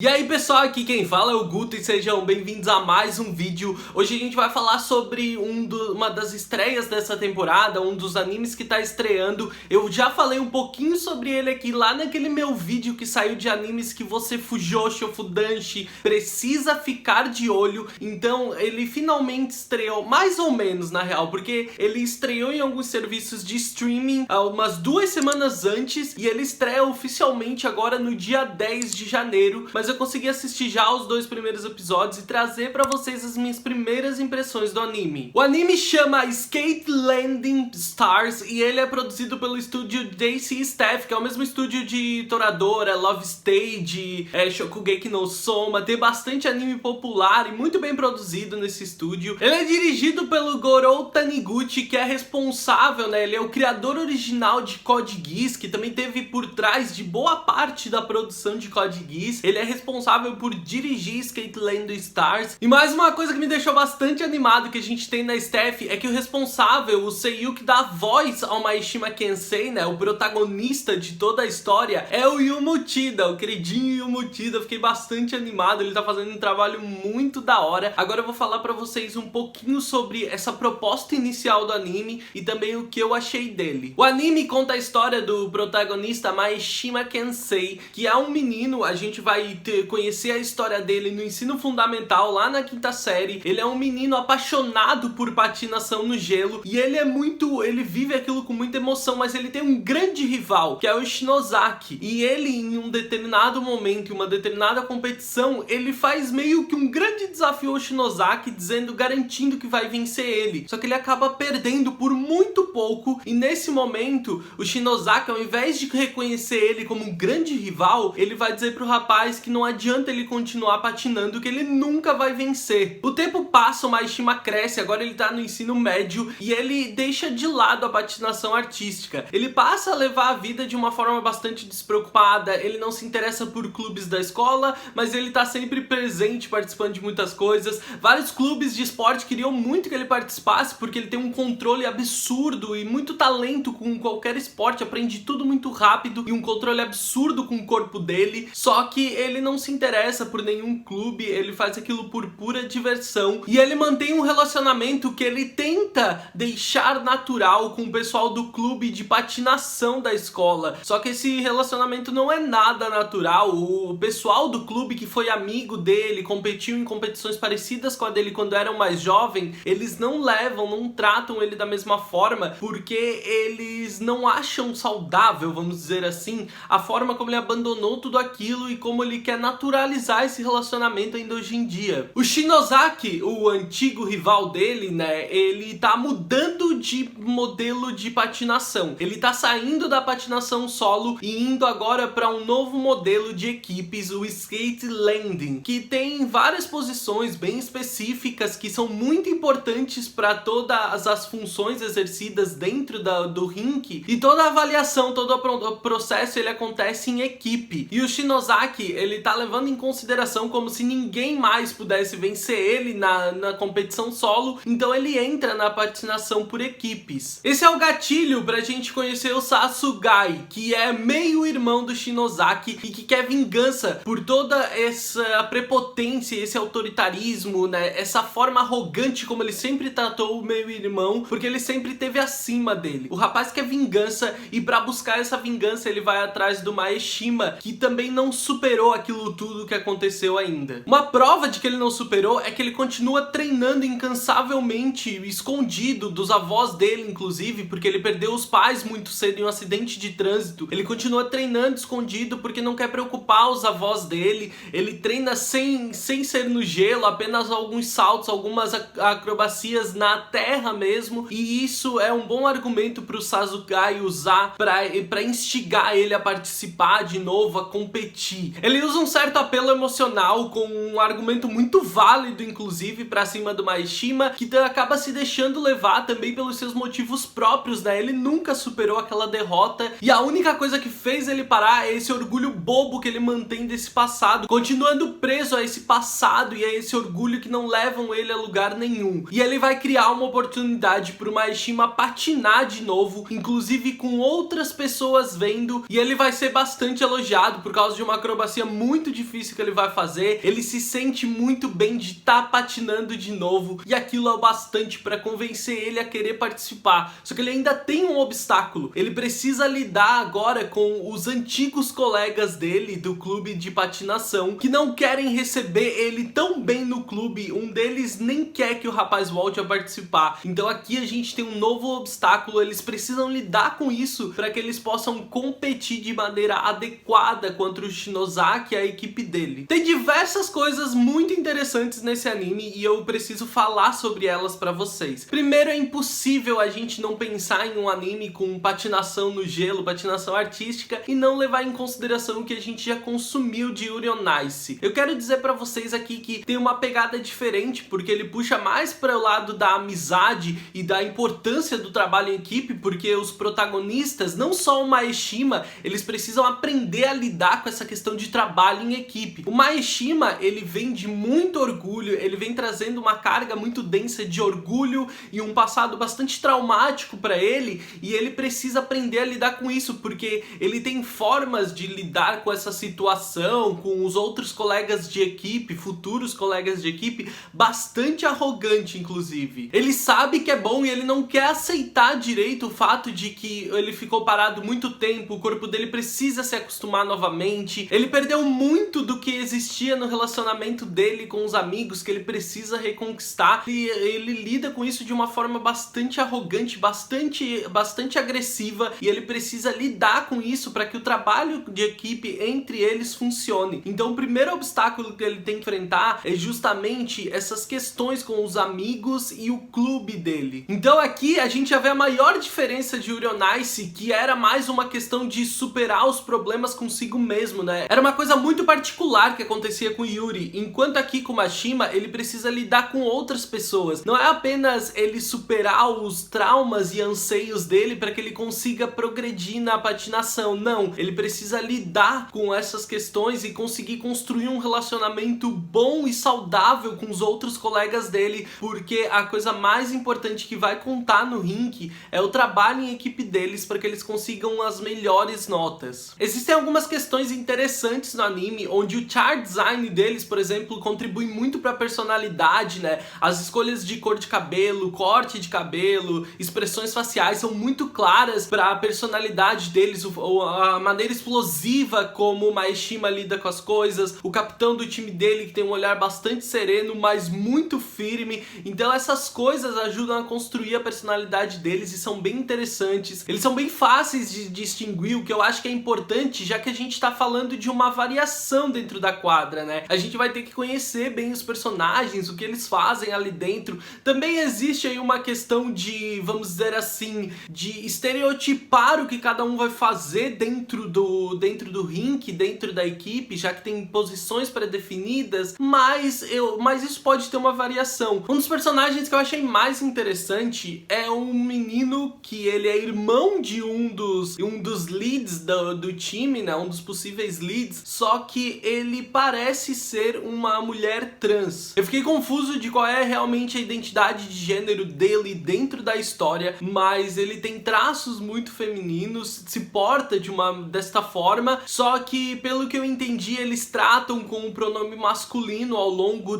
E aí pessoal, aqui quem fala é o Guto e sejam bem-vindos a mais um vídeo. Hoje a gente vai falar sobre uma das estreias dessa temporada, um dos animes que tá estreando. Eu já falei um pouquinho sobre ele aqui lá naquele meu vídeo que saiu de animes que você Fujoshi ou Fudanshi precisa ficar de olho. Então ele finalmente estreou, mais ou menos na real, porque ele estreou em alguns serviços de streaming umas 2 semanas antes e ele estreia oficialmente agora no dia 10 de janeiro. Mas eu consegui assistir já os 2 primeiros episódios e trazer pra vocês as minhas primeiras impressões do anime. O anime chama Skate Landing Stars e ele é produzido pelo estúdio JC Staff, que é o mesmo estúdio de Toradora, Love Stage, Shokugeki no Soma. Tem bastante anime popular e muito bem produzido nesse estúdio. Ele é dirigido pelo Gorou Taniguchi, que é responsável, né? Ele é o criador original de Code Geass, que também teve por trás de boa parte da produção de Code Geass. Ele é responsável por dirigir Skate Landing Stars. E mais uma coisa que me deixou bastante animado que a gente tem na staff é que o responsável, o seiyuu que dá voz ao Maeshima Kensei, né, o protagonista de toda a história, é o Yu Mutida, o queridinho Yu Mutida. Eu fiquei bastante animado, ele tá fazendo um trabalho muito da hora. Agora eu vou falar pra vocês um pouquinho sobre essa proposta inicial do anime e também o que eu achei dele. O anime conta a história do protagonista Maeshima Kensei, que é um menino. A gente vai conhecer a história dele no ensino fundamental, lá na 5ª série. Ele é um menino apaixonado por patinação no gelo e ele vive aquilo com muita emoção, mas ele tem um grande rival, que é o Shinozaki. E ele, em um determinado momento, em uma determinada competição, ele faz meio que um grande desafio ao Shinozaki, garantindo que vai vencer ele. Só que ele acaba perdendo por muito pouco e nesse momento, o Shinozaki, ao invés de reconhecer ele como um grande rival, ele vai dizer pro rapaz que não adianta ele continuar patinando, que ele nunca vai vencer. O tempo passa, o Maeshima cresce, agora ele tá no ensino médio e ele deixa de lado a patinação artística. Ele passa a levar a vida de uma forma bastante despreocupada, ele não se interessa por clubes da escola, mas ele tá sempre presente, participando de muitas coisas. Vários clubes de esporte queriam muito que ele participasse, porque ele tem um controle absurdo e muito talento com qualquer esporte, aprende tudo muito rápido e um controle absurdo com o corpo dele. Só que ele não se interessa por nenhum clube, ele faz aquilo por pura diversão e ele mantém um relacionamento que ele tenta deixar natural com o pessoal do clube de patinação da escola. Só que esse relacionamento não é nada natural. O pessoal do clube que foi amigo dele, competiu em competições parecidas com a dele quando eram mais jovem, eles não tratam ele da mesma forma, porque eles não acham saudável, vamos dizer assim, a forma como ele abandonou tudo aquilo e como ele quer naturalizar esse relacionamento ainda hoje em dia. O Shinozaki, o antigo rival dele, né, ele tá mudando de modelo de patinação. Ele tá saindo da patinação solo e indo agora para um novo modelo de equipes, o Skate Landing, que tem várias posições bem específicas que são muito importantes para todas as funções exercidas dentro do rink, e toda a avaliação, todo o processo ele acontece em equipe. E o Shinozaki, ele tá levando em consideração como se ninguém mais pudesse vencer ele na competição solo, então ele entra na patinação por equipes. Esse é o gatilho pra gente conhecer o Sasugai, que é meio irmão do Shinozaki e que quer vingança por toda essa prepotência, esse autoritarismo, né, essa forma arrogante como ele sempre tratou o meio irmão, porque ele sempre esteve acima dele. O rapaz quer vingança e pra buscar essa vingança ele vai atrás do Maeshima, que também não superou aquilo tudo que aconteceu ainda. Uma prova de que ele não superou é que ele continua treinando incansavelmente, escondido dos avós dele, inclusive, porque ele perdeu os pais muito cedo em um acidente de trânsito. Ele continua treinando escondido porque não quer preocupar os avós dele. Ele treina sem ser no gelo, apenas alguns saltos, algumas acrobacias na terra mesmo, e isso é um bom argumento pro Sasugai usar pra instigar ele a participar de novo, a competir. Ele usa um certo apelo emocional com um argumento muito válido, inclusive, pra cima do Maeshima, que acaba se deixando levar também pelos seus motivos próprios, né? Ele nunca superou aquela derrota e a única coisa que fez ele parar é esse orgulho bobo que ele mantém desse passado, continuando preso a esse passado e a esse orgulho que não levam ele a lugar nenhum. E ele vai criar uma oportunidade pro Maeshima patinar de novo, inclusive com outras pessoas vendo, e ele vai ser bastante elogiado por causa de uma acrobacia muito muito difícil que ele vai fazer, ele se sente muito bem de estar patinando de novo, e aquilo é o bastante para convencer ele a querer participar. Só que ele ainda tem um obstáculo, ele precisa lidar agora com os antigos colegas dele do clube de patinação, que não querem receber ele tão bem no clube. Um deles nem quer que o rapaz volte a participar. Então aqui a gente tem um novo obstáculo, eles precisam lidar com isso para que eles possam competir de maneira adequada contra o Shinozaki e a equipe dele. Tem diversas coisas muito interessantes nesse anime e eu preciso falar sobre elas para vocês. Primeiro, é impossível a gente não pensar em um anime com patinação no gelo, patinação artística, e não levar em consideração o que a gente já consumiu de Yuri on Ice. Eu quero dizer para vocês aqui que tem uma pegada diferente, porque ele puxa mais para o lado da amizade e da importância do trabalho em equipe, porque os protagonistas, não só o Maeshima, eles precisam aprender a lidar com essa questão de trabalho em equipe. O Maeshima, ele vem de muito orgulho, ele vem trazendo uma carga muito densa de orgulho e um passado bastante traumático para ele, e ele precisa aprender a lidar com isso, porque ele tem formas de lidar com essa situação, com os outros colegas de equipe, futuros colegas de equipe, bastante arrogante, inclusive. Ele sabe que é bom e ele não quer aceitar direito o fato de que ele ficou parado muito tempo, o corpo dele precisa se acostumar novamente, ele perdeu muito do que existia no relacionamento dele com os amigos, que ele precisa reconquistar, e ele lida com isso de uma forma bastante arrogante, bastante agressiva, e ele precisa lidar com isso para que o trabalho de equipe entre eles funcione. Então o primeiro obstáculo que ele tem que enfrentar é justamente essas questões com os amigos e o clube dele. Então aqui a gente já vê a maior diferença de Yuri on Ice, que era mais uma questão de superar os problemas consigo mesmo, né? Era uma coisa muito particular que acontecia com Yuri, enquanto aqui com Mashima ele precisa lidar com outras pessoas. Não é apenas ele superar os traumas e anseios dele para que ele consiga progredir na patinação, não. Ele precisa lidar com essas questões e conseguir construir um relacionamento bom e saudável com os outros colegas dele, porque a coisa mais importante que vai contar no rink é o trabalho em equipe deles para que eles consigam as melhores notas. Existem algumas questões interessantes no anime, onde o chart design deles, por exemplo, contribui muito para a personalidade, né? As escolhas de cor de cabelo, corte de cabelo, expressões faciais são muito claras para a personalidade deles, a maneira explosiva como o Maeshima lida com as coisas, o capitão do time dele que tem um olhar bastante sereno, mas muito firme. Então essas coisas ajudam a construir a personalidade deles e são bem interessantes. Eles são bem fáceis de distinguir, o que eu acho que é importante, já que a gente tá falando de uma variação dentro da quadra, né? A gente vai ter que conhecer bem os personagens, o que eles fazem ali dentro. Também existe aí uma questão de, vamos dizer assim, de estereotipar o que cada um vai fazer dentro do rink, dentro da equipe, já que tem posições pré-definidas, mas isso pode ter uma variação. Um dos personagens que eu achei mais interessante é um menino que ele é irmão de um dos leads do time, né? Um dos possíveis leads, só que ele parece ser uma mulher trans. Eu fiquei confuso de qual é realmente a identidade de gênero dele dentro da história, mas ele tem traços muito femininos, se porta desta forma, só que pelo que eu entendi eles tratam com o pronome masculino ao longo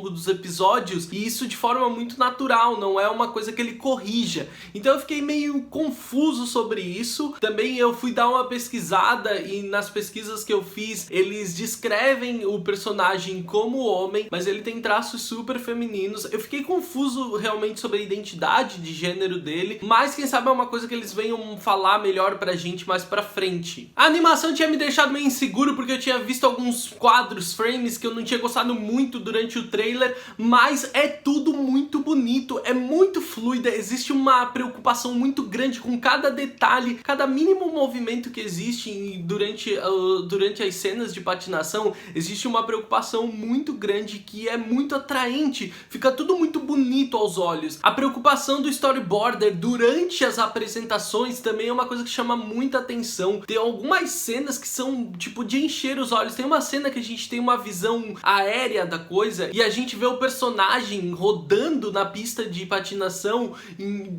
dos episódios, e isso de forma muito natural, não é uma coisa que ele corrija. Então eu fiquei meio confuso sobre isso. Também eu fui dar uma pesquisada e nas pesquisas que eu fiz, eles descrevem o personagem como homem, mas ele tem traços super femininos. Eu fiquei confuso realmente sobre a identidade de gênero dele, mas quem sabe é uma coisa que eles venham falar melhor pra gente mais pra frente. A animação tinha me deixado meio inseguro porque eu tinha visto alguns quadros, frames que eu não tinha gostado muito durante o trailer, mas é tudo muito bonito, é muito fluida, existe uma preocupação muito grande com cada detalhe, cada mínimo movimento que existe durante as cenas de patinação. Existe uma preocupação muito grande que é muito atraente, fica tudo muito bonito aos olhos. A preocupação do storyboarder durante as apresentações também é uma coisa que chama muita atenção. Tem algumas cenas que são tipo de encher os olhos. Tem uma cena que a gente tem uma visão aérea da coisa e a gente vê o personagem rodando na pista de patinação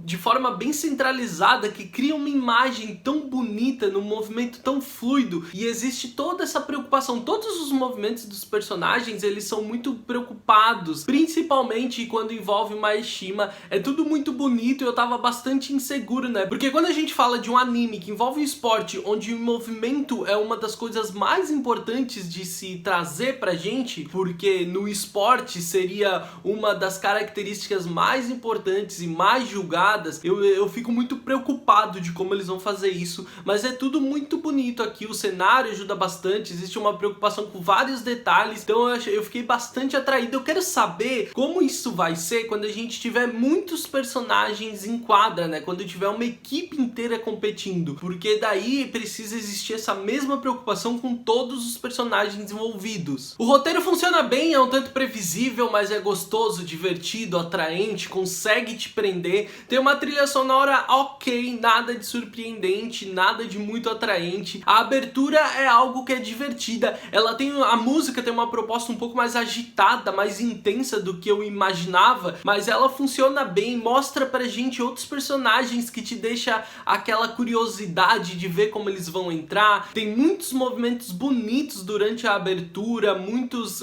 de forma bem centralizada, que cria uma imagem tão bonita, num movimento tão fluido, e existe toda essa preocupação, todos os movimentos dos personagens, eles são muito preocupados, principalmente quando envolve Maeshima. É tudo muito bonito e eu tava bastante inseguro, né? Porque quando a gente fala de um anime que envolve um esporte, onde o movimento é uma das coisas mais importantes de se trazer pra gente, porque no esporte seria uma das características mais importantes e mais julgadas, eu fico muito preocupado de como eles vão fazer isso, mas é tudo muito bonito aqui, o cenário ajuda bastante, existe uma preocupação com vários detalhes, então eu fiquei bastante atraído. Eu quero saber como isso vai ser quando a gente tiver muitos personagens em quadra, né? Quando tiver uma equipe inteira competindo, porque daí precisa existir essa mesma preocupação com todos os personagens envolvidos. O roteiro funciona bem, é um tanto previsível, mas é gostoso, divertido, atraente, consegue te prender. Tem uma trilha sonora ok, nada de surpreendente, nada de muito atraente. A abertura é algo que é divertida, a música tem uma proposta um pouco mais agitada, mais intensa do que eu imaginava, mas ela funciona bem, mostra pra gente outros personagens que te deixa aquela curiosidade de ver como eles vão entrar. Tem muitos movimentos bonitos durante a abertura, muitos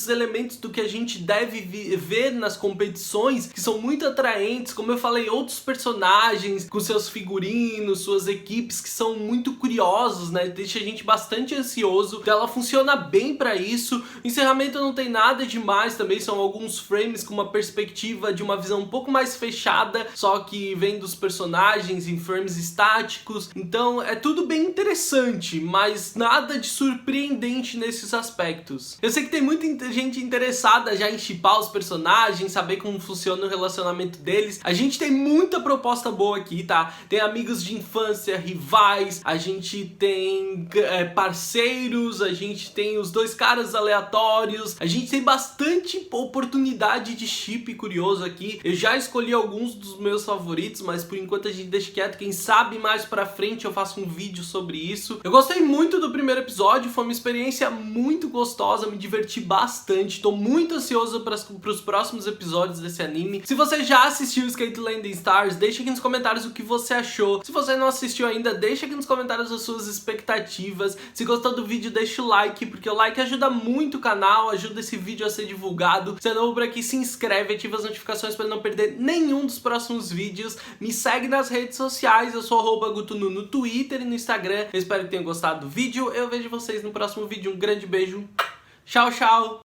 elementos do que a gente deve ver nas competições que são muito atraentes, como eu falei, outros personagens com seus figurinos, suas equipes que são muito curiosos, né? Deixa a gente bastante ansioso. Então ela funciona bem pra isso. O encerramento não tem nada demais também, são alguns frames com uma perspectiva de uma visão um pouco mais fechada, só que vem dos personagens em frames estáticos. Então é tudo bem interessante, mas nada de surpreendente nesses aspectos. Eu sei que tem muita gente interessada já em shippar os personagens, saber como funciona o relacionamento deles. A gente tem muita proposta boa aqui, tá? Tem amigos de infância, rivais, a gente tem parceiros, a gente tem os dois caras aleatórios, a gente tem bastante oportunidade de ship curioso aqui. Eu já escolhi alguns dos meus favoritos, mas por enquanto a gente deixa quieto. Quem sabe mais pra frente eu faço um vídeo sobre isso. Eu gostei muito do primeiro episódio, foi uma experiência muito gostosa, me diverti bastante, tô muito ansioso pros próximos episódios desse anime. Se você já assistiu Skate Landing Stars, deixa aqui nos comentários o que você achou. Se você não assistiu ainda, deixa aqui nos comentários as suas expectativas. Se gostou do vídeo, deixa o like, porque o like ajuda muito o canal, ajuda esse vídeo a ser divulgado. Se é novo por aqui, se inscreve, ativa as notificações para não perder nenhum dos próximos vídeos. Me segue nas redes sociais, eu sou @gutunu no Twitter e no Instagram. Eu espero que tenham gostado do vídeo. Eu vejo vocês no próximo vídeo. Um grande beijo. Tchau, tchau.